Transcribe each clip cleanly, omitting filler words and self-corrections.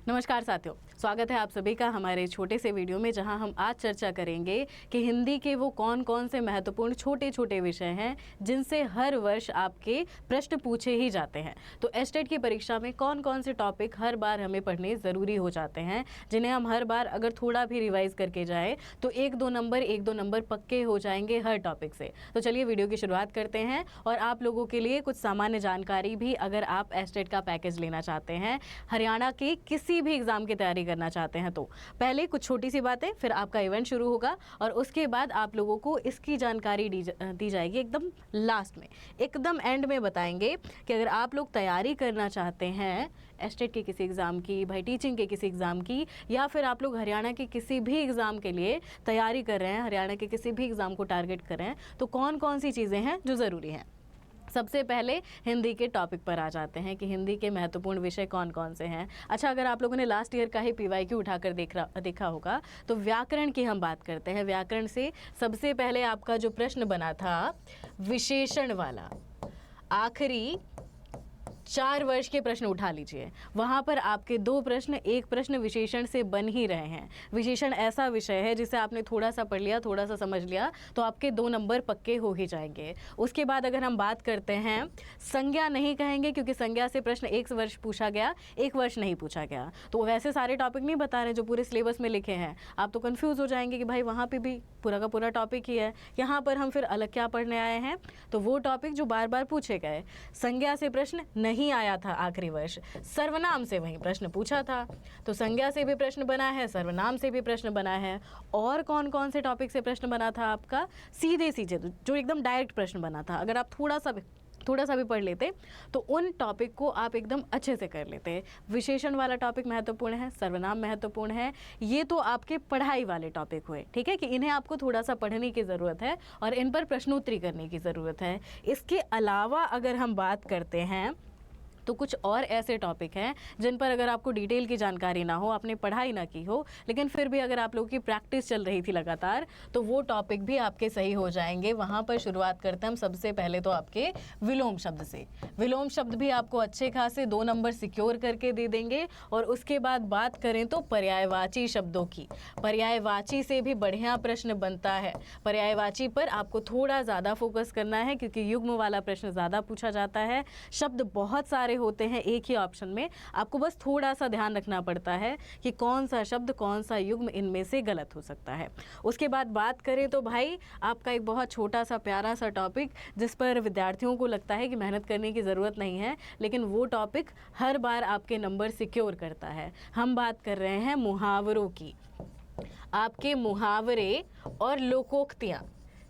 नमस्कार साथियों, स्वागत है आप सभी का हमारे छोटे से वीडियो में, जहां हम आज चर्चा करेंगे कि हिंदी के वो कौन कौन से महत्वपूर्ण छोटे छोटे विषय हैं जिनसे हर वर्ष आपके प्रश्न पूछे ही जाते हैं। तो एस्टेट की परीक्षा में कौन कौन से टॉपिक हर बार हमें पढ़ने ज़रूरी हो जाते हैं, जिन्हें हम हर बार अगर थोड़ा भी रिवाइज करके जाएँ तो एक दो नंबर पक्के हो जाएंगे हर टॉपिक से। तो चलिए वीडियो की शुरुआत करते हैं। और आप लोगों के लिए कुछ सामान्य जानकारी भी, अगर आप एस्टेट का पैकेज लेना चाहते हैं, हरियाणा के किसी भी एग्जाम की तैयारी करना चाहते हैं, तो पहले कुछ छोटी सी बातें, फिर आपका इवेंट शुरू होगा और उसके बाद आप लोगों को इसकी जानकारी दी जाएगी एकदम लास्ट में, एकदम एंड में बताएंगे कि अगर आप लोग तैयारी करना चाहते हैं एस्टेट के किसी एग्ज़ाम की, भाई टीचिंग के किसी एग्ज़ाम की, या फिर आप लोग हरियाणा के किसी भी एग्ज़ाम के लिए तैयारी कर रहे हैं, हरियाणा के किसी भी एग्ज़ाम को टारगेट कर रहे हैं, तो कौन कौन सी चीज़ें हैं जो ज़रूरी हैं। सबसे पहले हिंदी के टॉपिक पर आ जाते हैं कि हिंदी के महत्वपूर्ण विषय कौन कौन से हैं। अच्छा, अगर आप लोगों ने लास्ट ईयर का ही PYQ उठाकर देखा होगा तो व्याकरण की हम बात करते हैं। व्याकरण से सबसे पहले आपका जो प्रश्न बना था विशेषण वाला, आखिरी 4 वर्ष के प्रश्न उठा लीजिए, वहाँ पर आपके 2 प्रश्न, एक प्रश्न विशेषण से बन ही रहे हैं। विशेषण ऐसा विषय है जिसे आपने थोड़ा सा पढ़ लिया, थोड़ा सा समझ लिया तो आपके 2 नंबर पक्के हो ही जाएंगे। उसके बाद अगर हम बात करते हैं, संज्ञा नहीं कहेंगे क्योंकि संज्ञा से प्रश्न 1 वर्ष पूछा गया, 1 वर्ष नहीं पूछा गया। तो वैसे सारे टॉपिक नहीं बता रहे जो पूरे सिलेबस में लिखे हैं, आप तो कन्फ्यूज़ हो जाएंगे कि भाई वहाँ पर भी पूरा का पूरा टॉपिक ही है, यहाँ पर हम फिर अलग क्या पढ़ने आए हैं। तो वो टॉपिक जो बार बार पूछे गए, संज्ञा से प्रश्न नहीं आया था आखिरी वर्ष, सर्वनाम से वही प्रश्न पूछा था, तो संज्ञा से भी प्रश्न बना है, सर्वनाम से भी प्रश्न बना है। और कौन कौन से टॉपिक से प्रश्न बना था आपका, सीधे जो एकदम डायरेक्ट प्रश्न बना था, अगर आप थोड़ा सा भी पढ़ लेते तो उन टॉपिक को आप एकदम अच्छे से कर लेते। विशेषण वाला टॉपिक महत्वपूर्ण है, सर्वनाम महत्वपूर्ण है, ये तो आपके पढ़ाई वाले टॉपिक हुए, ठीक है, कि इन्हें आपको थोड़ा सा पढ़ने की ज़रूरत है और इन पर प्रश्नोत्तरी करने की ज़रूरत है। इसके अलावा अगर हम बात करते हैं तो कुछ और ऐसे टॉपिक हैं जिन पर अगर आपको डिटेल की जानकारी ना हो, आपने पढ़ाई ना की हो, लेकिन फिर भी अगर आप लोगों की प्रैक्टिस चल रही थी लगातार, तो वो टॉपिक भी आपके सही हो जाएंगे। वहाँ पर शुरुआत करते हैं हम सबसे पहले तो आपके विलोम शब्द से। विलोम शब्द भी आपको अच्छे खासे 2 नंबर सिक्योर करके दे देंगे। और उसके बाद बात करें तो पर्यायवाची शब्दों की, पर्यायवाची से भी बढ़िया प्रश्न बनता है। पर्यायवाची पर आपको थोड़ा ज़्यादा फोकस करना है क्योंकि युग्म वाला प्रश्न ज़्यादा पूछा जाता है। शब्द बहुत सारे होते हैं एक ही ऑप्शन में, आपको बस थोड़ा सा ध्यान रखना पड़ता है कि कौन सा शब्द, कौन सा युग्म इनमें से गलत हो सकता है। उसके बाद बात करें तो भाई आपका एक बहुत छोटा सा प्यारा सा टॉपिक जिस पर विद्यार्थियों को लगता है कि मेहनत करने की ज़रूरत नहीं है, लेकिन वो टॉपिक हर बार आपके नंबर सिक्योर करता है। हम बात कर रहे हैं मुहावरों की। आपके मुहावरे और लोकोक्तियाँ,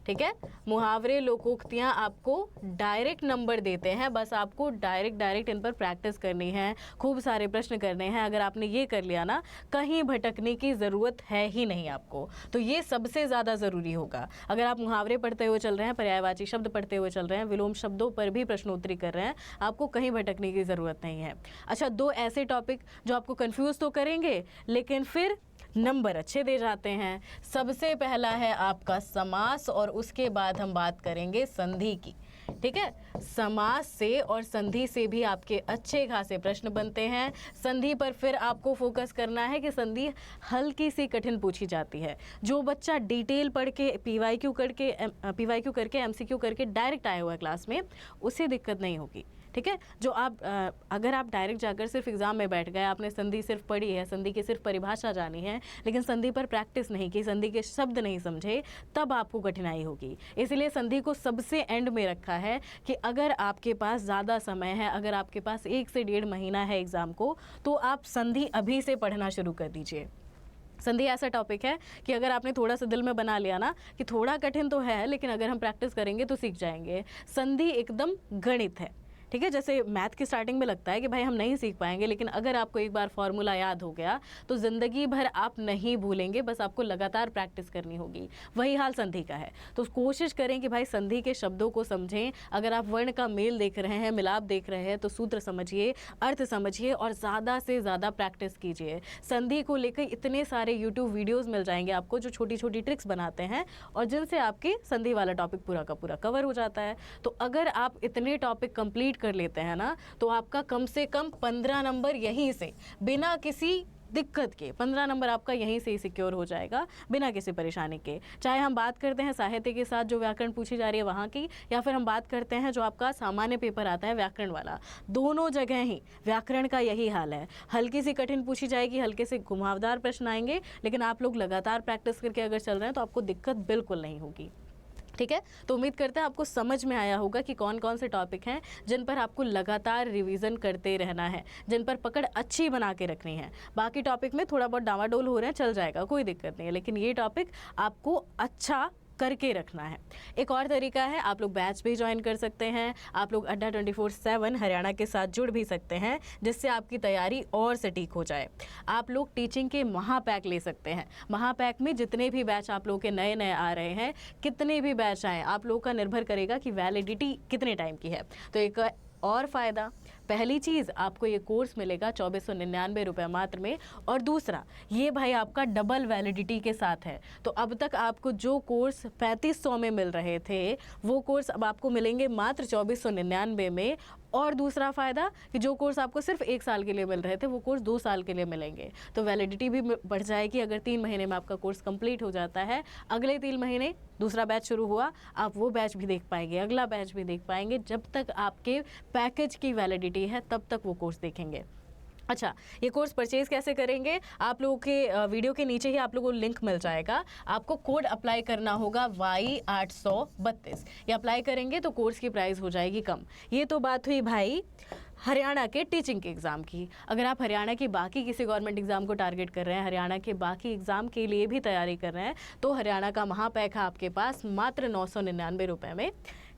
ठीक है, मुहावरे लोकोक्तियाँ आपको डायरेक्ट नंबर देते हैं, बस आपको डायरेक्ट इन पर प्रैक्टिस करनी है, खूब सारे प्रश्न करने हैं। अगर आपने ये कर लिया ना, कहीं भटकने की ज़रूरत है ही नहीं आपको। तो ये सबसे ज़्यादा ज़रूरी होगा। अगर आप मुहावरे पढ़ते हुए चल रहे हैं, पर्यायवाची शब्द पढ़ते हुए चल रहे हैं, विलोम शब्दों पर भी प्रश्नोत्तरी कर रहे हैं, आपको कहीं भटकने की ज़रूरत नहीं है। अच्छा, 2 ऐसे टॉपिक जो आपको कन्फ्यूज़ तो करेंगे लेकिन फिर नंबर अच्छे दे जाते हैं। सबसे पहला है आपका समास और उसके बाद हम बात करेंगे संधि की, ठीक है। समास से और संधि से भी आपके अच्छे खासे प्रश्न बनते हैं। संधि पर फिर आपको फोकस करना है कि संधि हल्की सी कठिन पूछी जाती है। जो बच्चा डिटेल पढ़ के PYQ करके MCQ करके डायरेक्ट आया हुआ है क्लास में, उसे दिक्कत नहीं होगी, ठीक है। जो आप अगर आप डायरेक्ट जाकर सिर्फ एग्जाम में बैठ गए, आपने संधि सिर्फ पढ़ी है, संधि की सिर्फ परिभाषा जानी है, लेकिन संधि पर प्रैक्टिस नहीं की, संधि के शब्द नहीं समझे, तब आपको कठिनाई होगी। इसलिए संधि को सबसे एंड में रखा है कि अगर आपके पास ज़्यादा समय है, अगर आपके पास 1 से 1.5 महीना है एग्ज़ाम को, तो आप संधि अभी से पढ़ना शुरू कर दीजिए। संधि ऐसा टॉपिक है कि अगर आपने थोड़ा सा दिल में बना लिया ना कि थोड़ा कठिन तो है, लेकिन अगर हम प्रैक्टिस करेंगे तो सीख जाएंगे। संधि एकदम गणित है, ठीक है। जैसे मैथ की स्टार्टिंग में लगता है कि भाई हम नहीं सीख पाएंगे, लेकिन अगर आपको एक बार फॉर्मूला याद हो गया तो ज़िंदगी भर आप नहीं भूलेंगे, बस आपको लगातार प्रैक्टिस करनी होगी। वही हाल संधि का है। तो कोशिश करें कि भाई संधि के शब्दों को समझें। अगर आप वर्ण का मेल देख रहे हैं, मिलाप देख रहे हैं, तो सूत्र समझिए, अर्थ समझिए और ज़्यादा से ज़्यादा प्रैक्टिस कीजिए। संधि को लेकर इतने सारे यूट्यूब वीडियोज़ मिल जाएंगे आपको जो छोटी छोटी ट्रिक्स बनाते हैं और जिनसे आपके संधि वाला टॉपिक पूरा का पूरा कवर हो जाता है। तो अगर आप इतने टॉपिक कंप्लीट कर लेते हैं ना, तो आपका कम से कम 15 नंबर यहीं से बिना किसी दिक्कत के 15 नंबर आपका यहीं से ही सिक्योर हो जाएगा बिना किसी परेशानी के। चाहे हम बात करते हैं साहित्य के साथ जो व्याकरण पूछी जा रही है वहाँ की, या फिर हम बात करते हैं जो आपका सामान्य पेपर आता है व्याकरण वाला, दोनों जगह ही व्याकरण का यही हाल है। हल्की सी कठिन पूछी जाएगी, हल्के से घुमावदार प्रश्न आएंगे, लेकिन आप लोग लगातार प्रैक्टिस करके अगर चल रहे हैं तो आपको दिक्कत बिल्कुल नहीं होगी। ठीक है, तो उम्मीद करते हैं आपको समझ में आया होगा कि कौन कौन से टॉपिक हैं जिन पर आपको लगातार रिवीजन करते रहना है, जिन पर पकड़ अच्छी बना के रखनी है। बाकी टॉपिक में थोड़ा बहुत डावाडोल हो रहे हैं, चल जाएगा, कोई दिक्कत नहीं है, लेकिन ये टॉपिक आपको अच्छा करके रखना है। एक और तरीका है, आप लोग बैच भी ज्वाइन कर सकते हैं, आप लोग अड्डा 24/7 हरियाणा के साथ जुड़ भी सकते हैं, जिससे आपकी तैयारी और सटीक हो जाए। आप लोग टीचिंग के महापैक ले सकते हैं। महापैक में जितने भी बैच आप लोगों के नए नए आ रहे हैं, कितने भी बैच आए, आप लोगों का निर्भर करेगा कि वैलिडिटी कितने टाइम की है। तो एक और फ़ायदा, पहली चीज़ आपको ये कोर्स मिलेगा 2499 रुपये मात्र में, और दूसरा ये भाई आपका डबल वैलिडिटी के साथ है। तो अब तक आपको जो कोर्स 3500 में मिल रहे थे, वो कोर्स अब आपको मिलेंगे मात्र 2499 में। और दूसरा फ़ायदा कि जो कोर्स आपको सिर्फ 1 साल के लिए मिल रहे थे, वो कोर्स 2 साल के लिए मिलेंगे। तो वैलिडिटी भी बढ़ जाएगी। अगर 3 महीने में आपका कोर्स कंप्लीट हो जाता है, अगले 3 महीने दूसरा बैच शुरू हुआ, आप वो बैच भी देख पाएंगे, अगला बैच भी देख पाएंगे। जब तक आपके पैकेज की वैलिडिटी है तब तक वो कोर्स देखेंगे। अच्छा, ये कोर्स परचेज कैसे करेंगे? आप लोगों के वीडियो के नीचे ही आप लोगों को लिंक मिल जाएगा। आपको कोड अप्लाई करना होगा Y832। ये अप्लाई करेंगे तो कोर्स की प्राइस हो जाएगी कम। ये तो बात हुई भाई हरियाणा के टीचिंग के एग्ज़ाम की। अगर आप हरियाणा की बाकी किसी गवर्नमेंट एग्ज़ाम को टारगेट कर रहे हैं, हरियाणा के बाकी एग्ज़ाम के लिए भी तैयारी कर रहे हैं, तो हरियाणा का महापैक है आपके पास मात्र 999 रुपये में।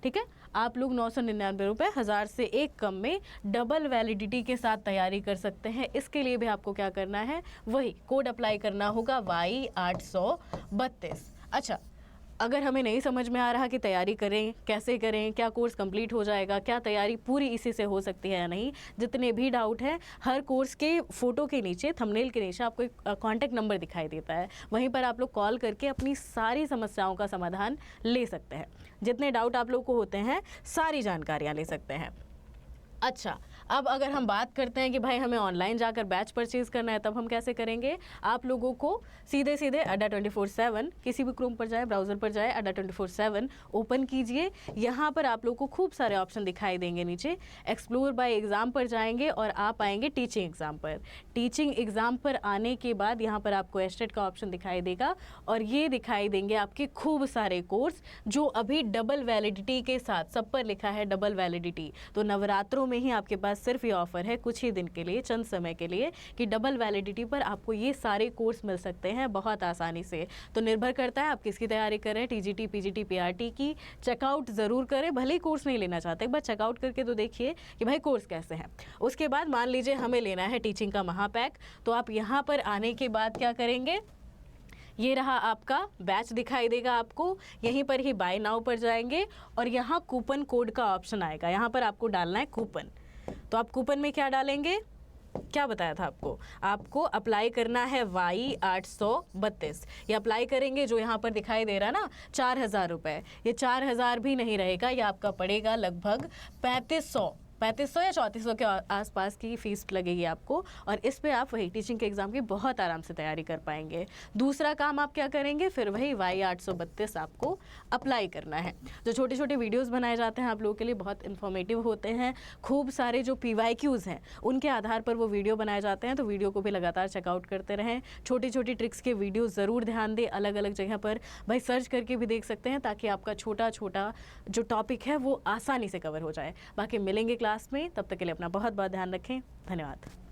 ठीक है, आप लोग 999 रुपये 1000 से एक कम में डबल वैलिडिटी के साथ तैयारी कर सकते हैं। इसके लिए भी आपको क्या करना है, वही कोड अप्लाई करना होगा Y832। अच्छा, अगर हमें नहीं समझ में आ रहा कि तैयारी करें कैसे करें, क्या कोर्स कंप्लीट हो जाएगा, क्या तैयारी पूरी इसी से हो सकती है या नहीं, जितने भी डाउट हैं, हर कोर्स के फ़ोटो के नीचे, थंबनेल के नीचे आपको एक कॉन्टैक्ट नंबर दिखाई देता है। वहीं पर आप लोग कॉल करके अपनी सारी समस्याओं का समाधान ले सकते हैं। जितने डाउट आप लोग को होते हैं, सारी जानकारियाँ ले सकते हैं। अच्छा, अब अगर हम बात करते हैं कि भाई हमें ऑनलाइन जाकर बैच परचेज करना है, तब हम कैसे करेंगे? आप लोगों को सीधे सीधे अड्डा 24/7 किसी भी क्रोम पर जाए, ब्राउज़र पर जाए, अड्डा 24/7 ओपन कीजिए। यहाँ पर आप लोगों को खूब सारे ऑप्शन दिखाई देंगे। नीचे एक्सप्लोर बाय एग्ज़ाम पर जाएंगे और आप आएंगे टीचिंग एग्ज़ाम पर। टीचिंग एग्ज़ाम पर आने के बाद यहाँ पर आपको एस्टेट का ऑप्शन दिखाई देगा, और ये दिखाई देंगे आपके खूब सारे कोर्स जो अभी डबल वैलिडिटी के साथ, सब पर लिखा है डबल वैलिडिटी। तो नवरात्रों में ही आपके पास सिर्फ ये ऑफर है कुछ ही दिन के लिए, चंद समय के लिए, कि डबल वैलिडिटी पर आपको ये सारे कोर्स मिल सकते हैं बहुत आसानी से। तो निर्भर करता है आप किसकी तैयारी कर रहे हैं, टीजीटी, पीजीटी, पीआरटी की। चेकआउट ज़रूर करें, भले ही कोर्स नहीं लेना चाहते, एक बार चेकआउट करके तो देखिए कि भाई कोर्स कैसे हैं। उसके बाद मान लीजिए हमें लेना है टीचिंग का महापैक, तो आप यहाँ पर आने के बाद क्या करेंगे, ये रहा आपका बैच दिखाई देगा आपको, यहीं पर ही बाय नाउ पर जाएंगे और यहाँ कूपन कोड का ऑप्शन आएगा। यहाँ पर आपको डालना है कूपन। तो आप कूपन में क्या डालेंगे, क्या बताया था आपको अप्लाई करना है Y832। ये अप्लाई करेंगे, जो यहाँ पर दिखाई दे रहा है ना 4000 रुपये, ये 4000 भी नहीं रहेगा, ये आपका पड़ेगा लगभग 3500 या 3400 के आसपास की फ़ीस लगेगी आपको। और इस पे आप वही टीचिंग के एग्ज़ाम की बहुत आराम से तैयारी कर पाएंगे। दूसरा काम आप क्या करेंगे, फिर वही Y832 आपको अप्लाई करना है। जो छोटे छोटे वीडियोस बनाए जाते हैं आप लोगों के लिए, बहुत इन्फॉर्मेटिव होते हैं। खूब सारे जो PYQs हैं उनके आधार पर वो वीडियो बनाए जाते हैं, तो वीडियो को भी लगातार चेकआउट करते रहें। छोटी छोटी ट्रिक्स के वीडियो ज़रूर ध्यान दें, अलग अलग जगह पर भाई सर्च करके भी देख सकते हैं, ताकि आपका छोटा छोटा जो टॉपिक है वो आसानी से कवर हो जाए। बाकी मिलेंगे क्लास में, तब तक के लिए अपना बहुत बहुत ध्यान रखें। धन्यवाद।